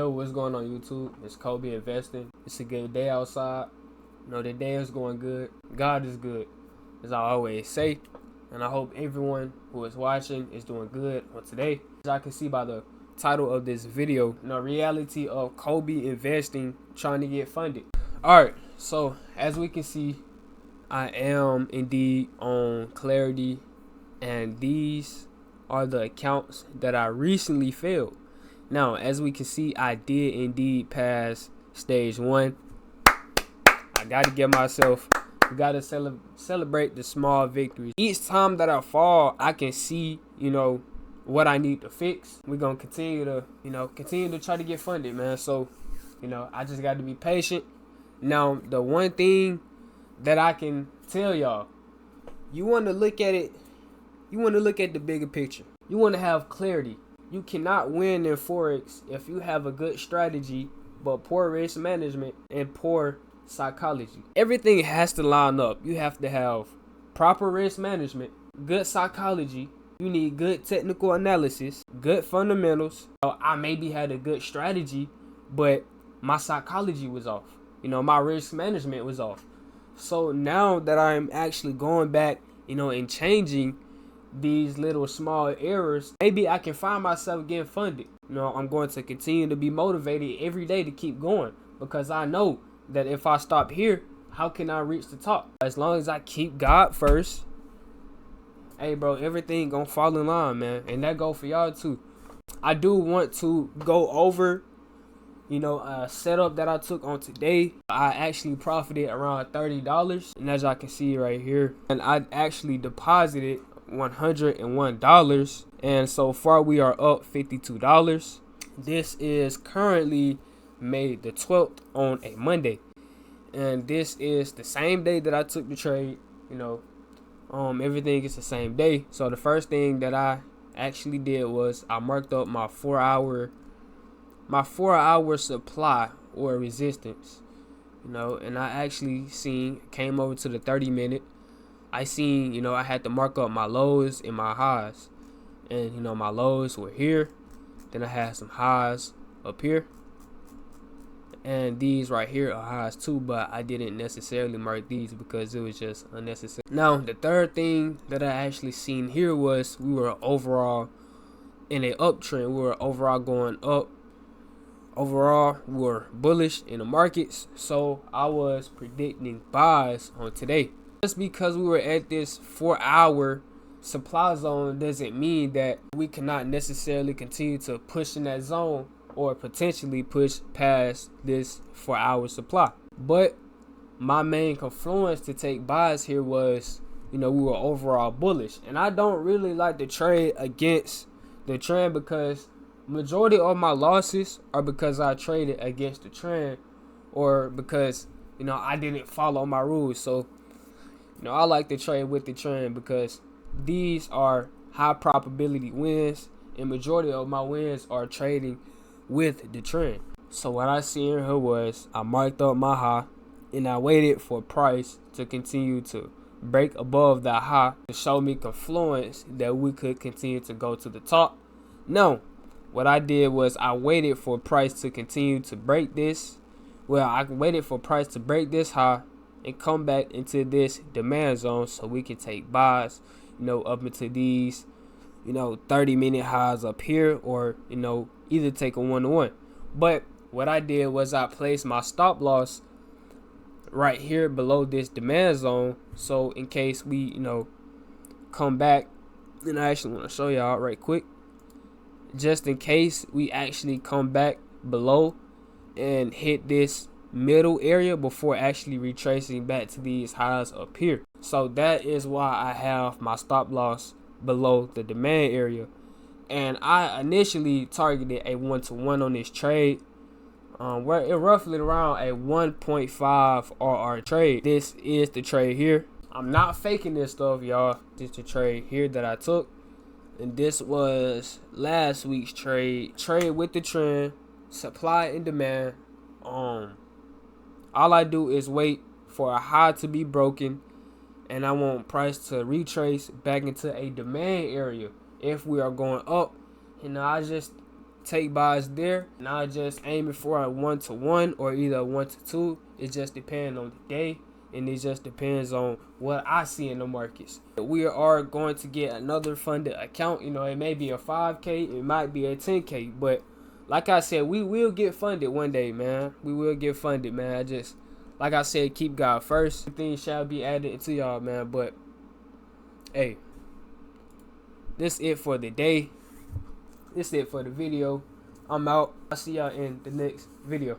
Yo, what's going on YouTube? It's KobeInvesting. It's a good day outside. The day is going good. God is good, as I always say. And I hope everyone who is watching is doing good on today. As I can see by the title of this video, reality of KobeInvesting trying to get funded. Alright, so as we can see, I am indeed on Clarity, and these are the accounts that I recently failed. Now, as we can see, I did indeed pass stage 1. I got to give myself, we got to celebrate the small victories. Each time that I fall, I can see, what I need to fix. We're going to continue to try to get funded, man. So, I just got to be patient. Now, the one thing that I can tell y'all, you want to look at it, you want to look at the bigger picture. You want to have clarity. You cannot win in Forex if you have a good strategy, but poor risk management and poor psychology. Everything has to line up. You have to have proper risk management, good psychology. You need good technical analysis, good fundamentals. I maybe had a good strategy, but my psychology was off. My risk management was off. So now that I'm actually going back, and changing these little small errors, maybe I can find myself getting funded. I'm going to continue to be motivated every day to keep going, because I know that if I stop here, how can I reach the top? As long as I keep God first, hey bro, everything gonna fall in line, man. And that go for y'all too. I do want to go over a setup that I took on today. I actually profited around $30, and as I can see right here, and I actually deposited $101, and so far we are up $52. This is currently May the 12th on a Monday, and this is the same day that I took the trade. Everything is the same day. So the first thing that I actually did was I marked up my 4-hour supply or resistance, and I actually came over to the 30-minute. I seen, I had to mark up my lows and my highs. And, my lows were here. Then I had some highs up here. And these right here are highs too, but I didn't necessarily mark these because it was just unnecessary. Now, the third thing that I actually seen here was we were overall in an uptrend. We were overall going up. Overall, we were bullish in the markets. So I was predicting buys on today. Just because we were at this 4-hour supply zone doesn't mean that we cannot necessarily continue to push in that zone or potentially push past this 4-hour supply. But my main confluence to take buys here was, we were overall bullish. And I don't really like to trade against the trend, because majority of my losses are because I traded against the trend, or because, I didn't follow my rules. So I like to trade with the trend because these are high probability wins, and majority of my wins are trading with the trend. So what I see in here was I marked up my high, and I waited for price to continue to break above that high to show me confluence that we could continue to go to the top. No, what I did was I waited for price to continue to break this. Well, I waited for price to break this high and come back into this demand zone so we can take buys, up into these, 30-minute highs up here, or, either take a 1-to-1. But what I did was I placed my stop loss right here below this demand zone. So in case we, come back, and I actually want to show y'all right quick, just in case we actually come back below and hit this middle area before actually retracing back to these highs up here. So that is why I have my stop loss below the demand area. And I initially targeted a 1-to-1 on this trade, where it roughly around a 1.5 RR trade. This is the trade here. I'm not faking this stuff, y'all. This is the trade here that I took, and this was last week's trade with the trend, supply and demand. All I do is wait for a high to be broken, and I want price to retrace back into a demand area. If we are going up, I just take buys there, and I just aim it for a 1-to-1 or either a 1-to-2. It just depends on the day, and it just depends on what I see in the markets. We are going to get another funded account. It may be a 5K, it might be a 10K, but like I said, we will get funded one day, man. We will get funded, man. Like I said, keep God first. Things shall be added to y'all, man. But hey, this it for the day. This it for the video. I'm out. I'll see y'all in the next video.